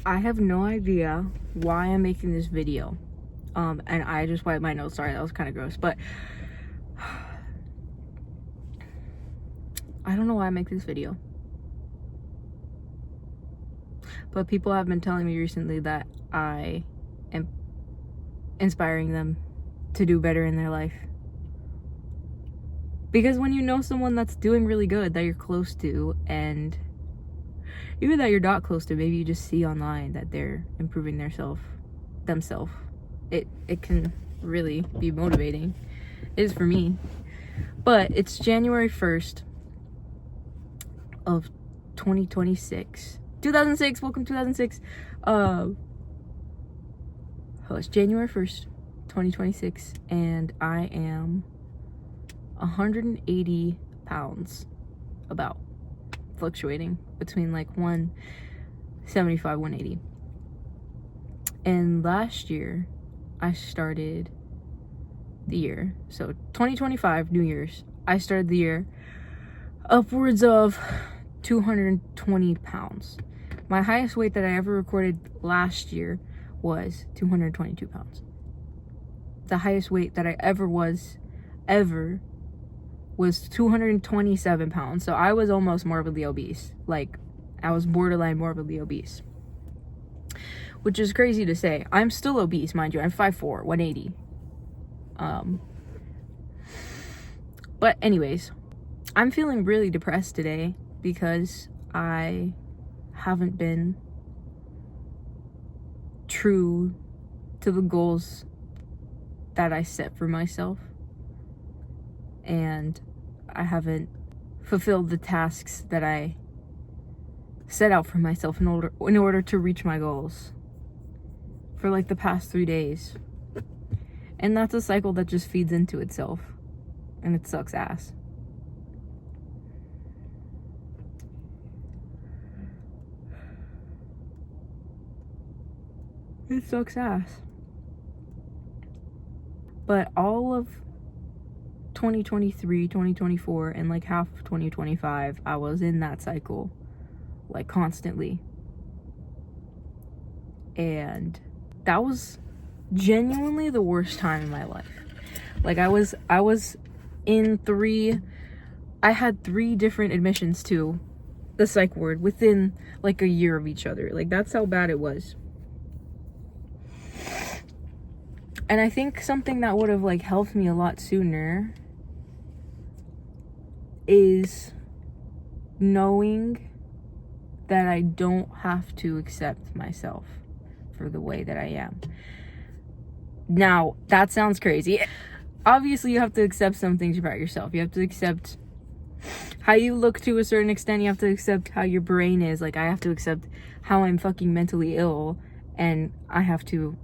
I have no idea why I'm making this video. And I just wiped my nose. Sorry, that was kind of gross. But I don't know why I make this video. But people have been telling me recently that I am inspiring them to do better in their life. Because when you know someone that's doing really good, that you're close to, and even that you're not close to, maybe you just see online that they're improving themselves, it can really be motivating. It is for me. But it's January 1st of 2026. 2006, welcome 2006. It's January 1st, 2026, and I am 180 pounds, about, fluctuating between like 175, 180. And last year, I started the year, so 2025, New Year's, I started the year upwards of 220 pounds. My highest weight that I ever recorded last year was 222 pounds. The highest weight that I ever was 227 pounds. So I was almost morbidly obese. Like, I was borderline morbidly obese. Which is crazy to say. I'm still obese, mind you. I'm 5'4", 180. But anyways, I'm feeling really depressed today because I haven't been true to the goals that I set for myself. And I haven't fulfilled the tasks that I set out for myself in order to reach my goals for like the past 3 days. And that's a cycle that just feeds into itself, and it sucks ass. It sucks ass. But all of 2023, 2024, and like half of 2025, I was in that cycle, like, constantly. And that was genuinely the worst time in my life. Like, I had 3 different admissions to the psych ward within like a year of each other. Like, that's how bad it was. And I think something that would have like helped me a lot sooner is knowing that I don't have to accept myself for the way that I am. Now, that sounds crazy. Obviously, you have to accept some things about yourself. You have to accept how you look to a certain extent. You have to accept how your brain is. Like, I have to accept how I'm fucking mentally ill, and I have to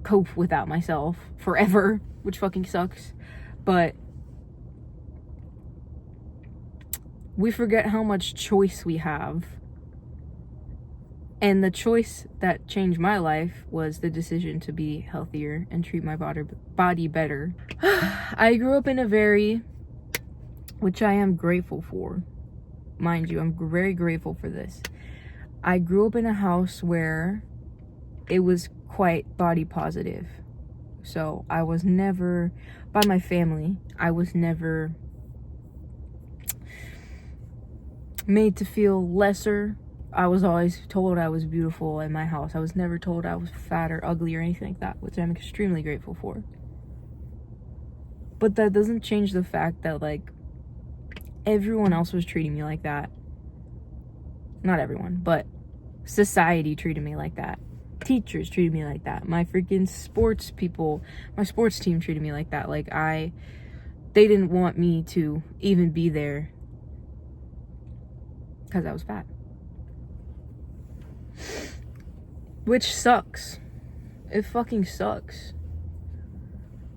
cope without myself forever, which fucking sucks. But we forget how much choice we have. And the choice that changed my life was the decision to be healthier and treat my body better. I grew up in which I am grateful for. Mind you, I'm very grateful for this. I grew up in a house where it was quite body positive. So I was never, by my family, I was never made to feel lesser. I was always told I was beautiful in my house. I was never told I was fat or ugly or anything like that, which I'm extremely grateful for. But that doesn't change the fact that, like, everyone else was treating me like that. Not everyone, but society treated me like that. Teachers treated me like that. My freaking sports people, my sports team treated me like that. Like, they didn't want me to even be there because I was fat. Which sucks. It fucking sucks.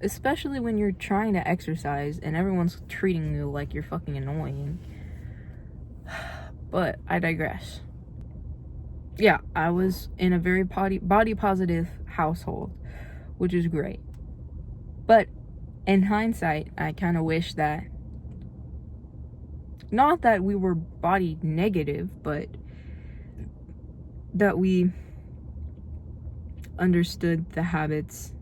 Especially when you're trying to exercise and everyone's treating you like you're fucking annoying. But I digress. Yeah, I was in a very body positive household, which is great. But in hindsight, I kind of wish that, not that we were body negative, but that we understood the habits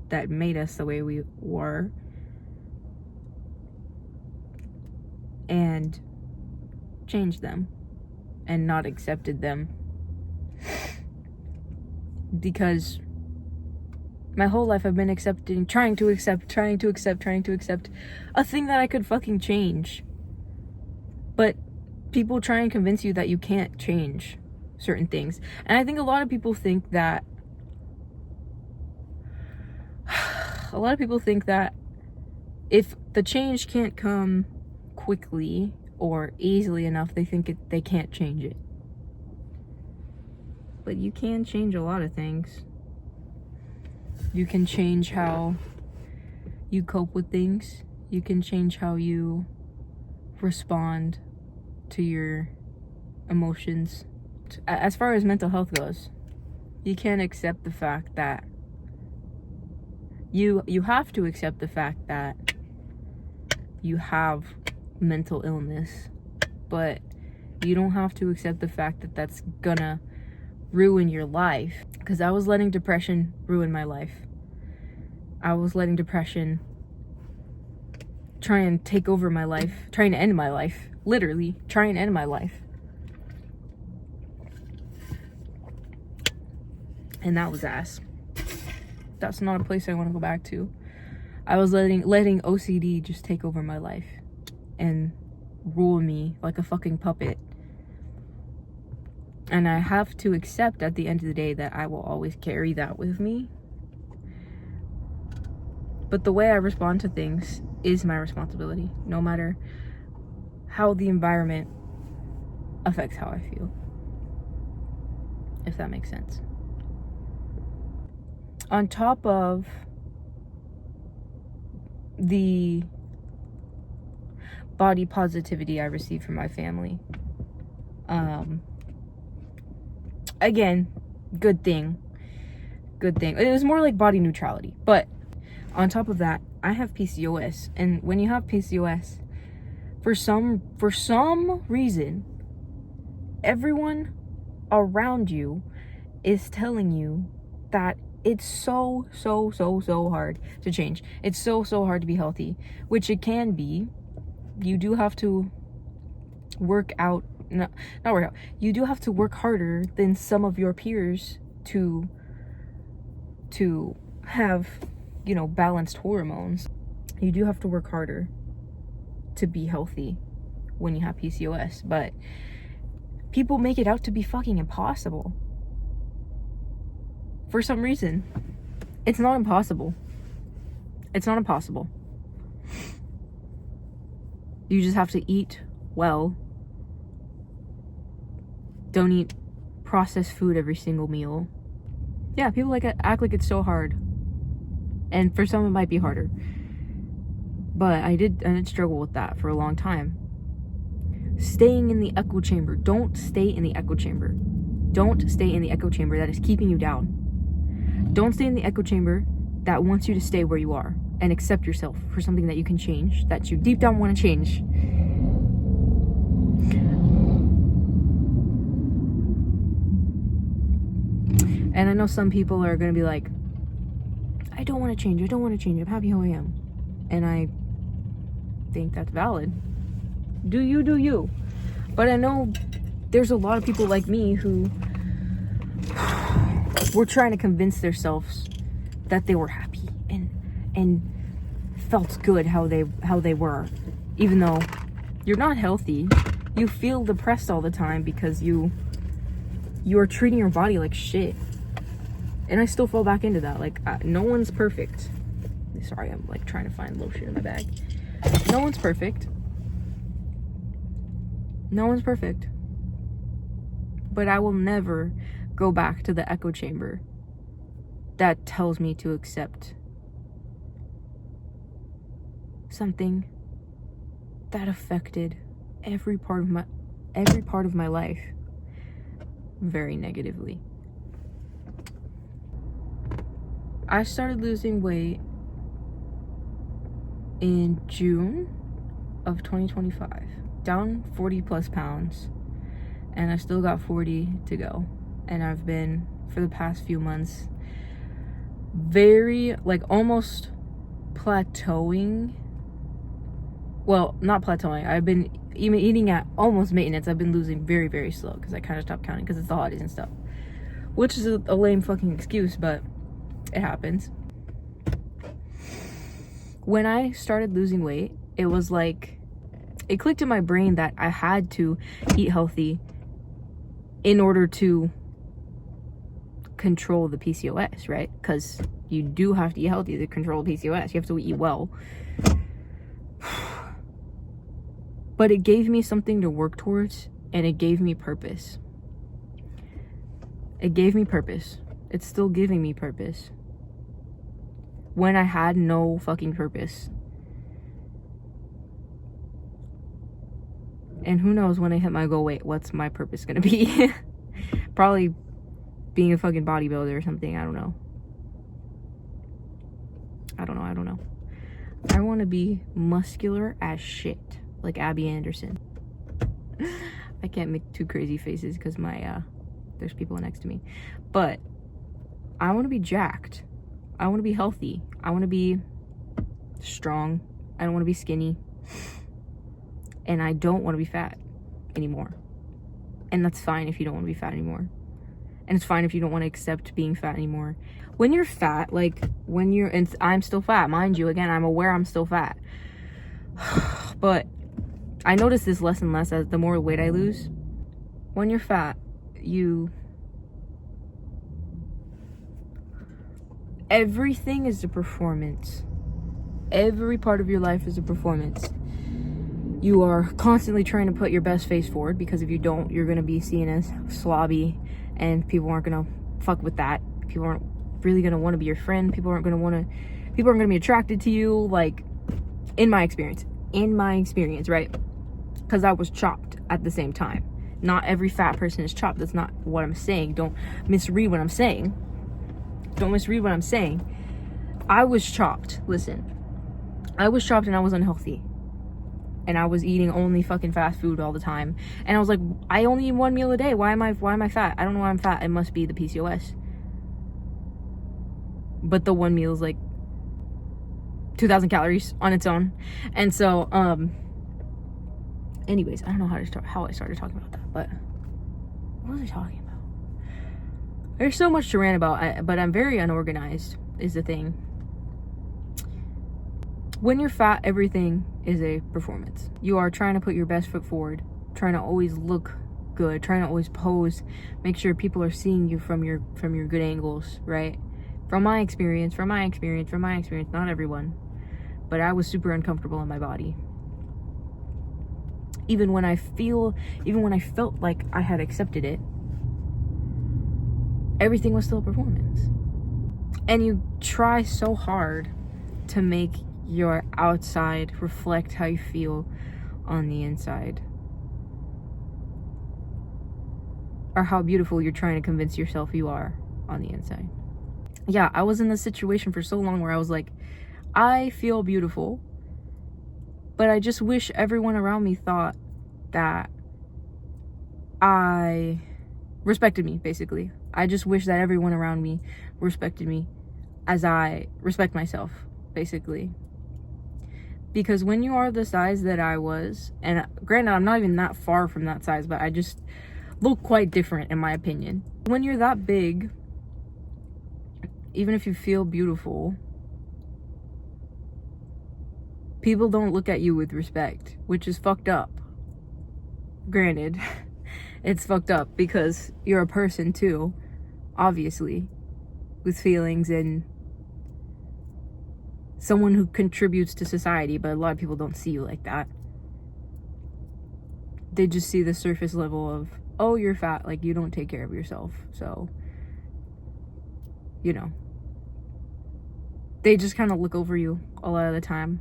that made us the way we were and changed them and not accepted them. Because my whole life I've been trying to accept a thing that I could fucking change. But people try and convince you that you can't change certain things. And I think a lot of people think that if the change can't come quickly or easily enough, they think they can't change it. But you can change a lot of things. You can change how you cope with things. You can change how you respond to your emotions. As far as mental health goes, you can't accept the fact that you have to accept the fact that you have mental illness, but you don't have to accept the fact that that's gonna ruin your life. Because I was letting depression ruin my life. I was letting depression try and take over my life, trying to end my life. Literally, try and end my life. And that was ass. That's not a place I want to go back to. I was letting OCD just take over my life and rule me like a fucking puppet. And I have to accept at the end of the day that I will always carry that with me. But the way I respond to things is my responsibility, no matter how the environment affects how I feel. If that makes sense. On top of the body positivity I received from my family, again, good thing. It was more like body neutrality. But on top of that, I have PCOS. And when you have PCOS, for some reason, everyone around you is telling you that it's so hard to change. It's so hard to be healthy, which it can be. You do have to you do have to work harder than some of your peers to have, balanced hormones. You do have to work harder to be healthy when you have PCOS, but people make it out to be fucking impossible. For some reason, it's not impossible. It's not impossible. You just have to eat well. Don't eat processed food every single meal. Yeah, people act like it's so hard. And for some it might be harder. But I did struggle with that for a long time. Staying in the echo chamber. Don't stay in the echo chamber. Don't stay in the echo chamber that is keeping you down. Don't stay in the echo chamber that wants you to stay where you are and accept yourself for something that you can change, that you deep down want to change. And I know some people are going to be like, I don't want to change. I'm happy how I am. And I think that's valid. Do you. But I know there's a lot of people like me who were trying to convince themselves that they were happy and felt good how they were. Even though you're not healthy, you feel depressed all the time because you are treating your body like shit. And I still fall back into that. No one's perfect. Sorry, I'm trying to find lotion in my bag. No one's perfect. But I will never go back to the echo chamber that tells me to accept something that affected every part of my life very negatively. I started losing weight in June of 2025, down 40 plus pounds, and I still got 40 to go. And I've been, for the past few months, very, like, almost plateauing. Well, not plateauing. I've been even eating at almost maintenance. I've been losing very, very slow because I kind of stopped counting because it's the holidays and stuff. Which is a lame fucking excuse, but it happens. When I started losing weight, it was like, it clicked in my brain that I had to eat healthy in order to control the PCOS, right? Because you do have to eat healthy to control PCOS. You have to eat well. But it gave me something to work towards, and it gave me purpose. It gave me purpose. It's still giving me purpose. When I had no fucking purpose. And who knows when I hit my goal weight, what's my purpose gonna be? Probably being a fucking bodybuilder or something. I don't know. I want to be muscular as shit. Like Abby Anderson. I can't make too crazy faces because there's people next to me. But I want to be jacked. I want to be healthy. I want to be strong. I don't want to be skinny. And I don't want to be fat anymore. And that's fine if you don't want to be fat anymore. And it's fine if you don't want to accept being fat anymore. When you're fat, like when you're, and I'm still fat, mind you, again, I'm aware I'm still fat. But I notice this less and less as the more weight I lose. When you're fat, everything is a performance. Every part of your life is a performance. You are constantly trying to put your best face forward, because if you don't, you're going to be seen as slobby, and people aren't going to fuck with that. People aren't really going to want to be your friend. People aren't going to be attracted to you. Like, in my experience, right? Because I was chopped at the same time. Not every fat person is chopped. That's not what I'm saying. Don't misread what I'm saying. I was chopped. Listen. I was chopped and I was unhealthy. And I was eating only fucking fast food all the time. And I was like, I only eat one meal a day. Why am I fat? I don't know why I'm fat. It must be the PCOS. But the one meal is like 2,000 calories on its own. And so, anyways, I don't know how I started talking about that, but what was I talking about? There's so much to rant about, but I'm very unorganized, is the thing. When you're fat, everything is a performance. You are trying to put your best foot forward, trying to always look good, trying to always pose, make sure people are seeing you from your good angles, right? From my experience, not everyone, but I was super uncomfortable in my body. Even when I felt like I had accepted it, everything was still a performance. And you try so hard to make your outside reflect how you feel on the inside, or how beautiful you're trying to convince yourself you are on the inside. Yeah, I was in this situation for so long where I was like, I feel beautiful, but I just wish everyone around me thought that I respected me, basically. I just wish that everyone around me respected me as I respect myself, basically. Because when you are the size that I was, and granted, I'm not even that far from that size, but I just look quite different in my opinion. When you're that big, even if you feel beautiful, people don't look at you with respect, which is fucked up. Granted, it's fucked up because you're a person too, obviously, with feelings and someone who contributes to society, but a lot of people don't see you like that. They just see the surface level of, oh, you're fat, like you don't take care of yourself, so, you know. They just kind of look over you a lot of the time.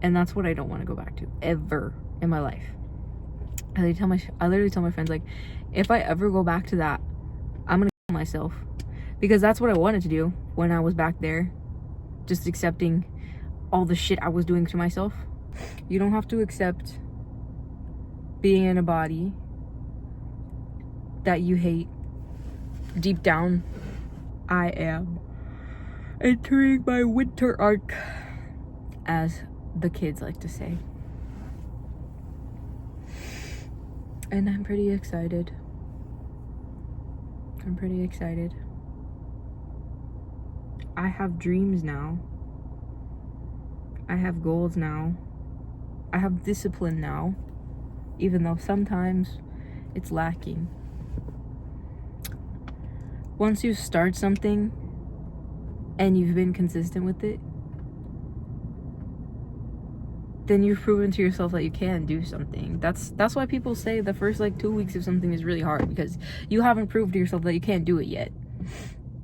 And that's what I don't want to go back to ever in my life. I literally tell my friends, like, if I ever go back to that, I'm gonna kill myself. Because that's what I wanted to do when I was back there. Just accepting all the shit I was doing to myself. You don't have to accept being in a body that you hate. Deep down, I am. entering my winter arc, as the kids like to say. And I'm pretty excited. I have dreams now. I have goals now. I have discipline now, even though sometimes it's lacking. Once you start something and you've been consistent with it, then you've proven to yourself that you can do something. That's why people say the first 2 weeks of something is really hard, because you haven't proved to yourself that you can't do it yet.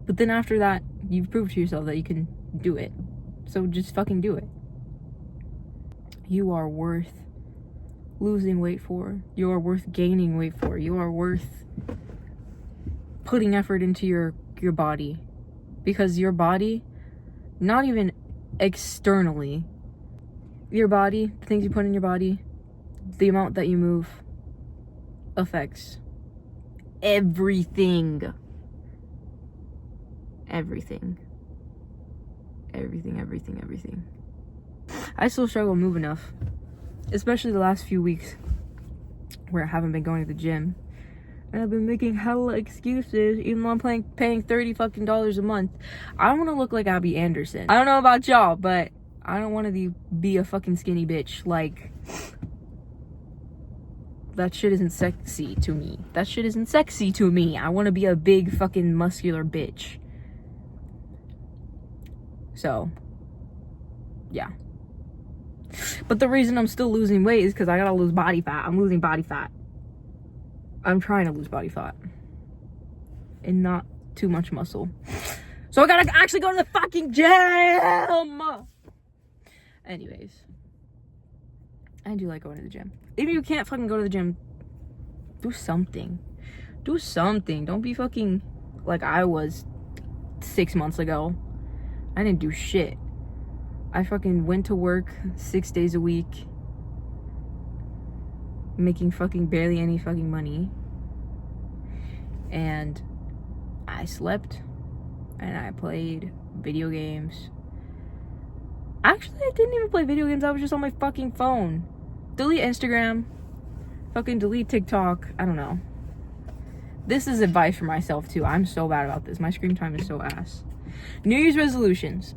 But then after that, you've proved to yourself that you can do it. So just fucking do it. You are worth losing weight for. You are worth gaining weight for. You are worth putting effort into your body. Because your body, not even externally, your body, the things you put in your body, the amount that you move affects everything. Everything. I still struggle to move enough, especially the last few weeks where I haven't been going to the gym. And I've been making hella excuses, even though I'm paying $30 fucking a month. I don't want to look like Abby Anderson. I don't know about y'all, but I don't want to be a fucking skinny bitch. That shit isn't sexy to me. I want to be a big fucking muscular bitch. So, yeah. But the reason I'm still losing weight is because I gotta lose body fat. I'm losing body fat. I'm trying to lose body fat. And not too much muscle. So I gotta actually go to the fucking gym! Anyways. I do like going to the gym. Even if you can't fucking go to the gym, do something. Don't be fucking like I was 6 months ago. I didn't do shit. I fucking went to work 6 days a week, making fucking barely any fucking money. And I slept and I played video games. Actually, I didn't even play video games. I was just on my fucking phone. Delete Instagram. Fucking delete TikTok. I don't know. This is advice for myself too. I'm so bad about this. My screen time is so ass. New Year's resolutions.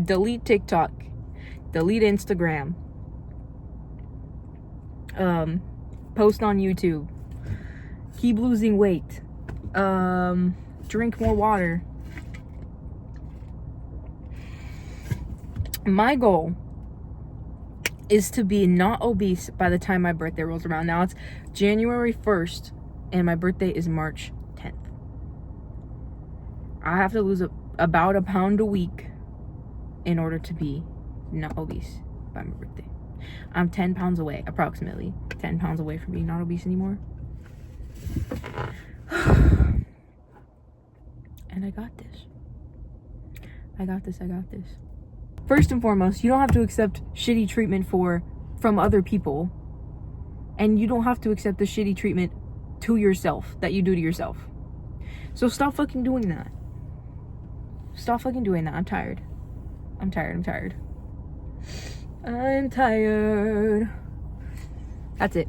Delete TikTok. Delete Instagram. Post on YouTube. Keep losing weight. Drink more water. My goal is to be not obese by the time my birthday rolls around. Now it's January 1st and my birthday is March 10th. I have to lose about a pound a week in order to be not obese by my birthday. I'm 10 pounds away, approximately 10 pounds away from being not obese anymore. And I got this. First and foremost, you don't have to accept shitty treatment from other people. And you don't have to accept the shitty treatment to yourself that you do to yourself. So stop fucking doing that. I'm tired. That's it.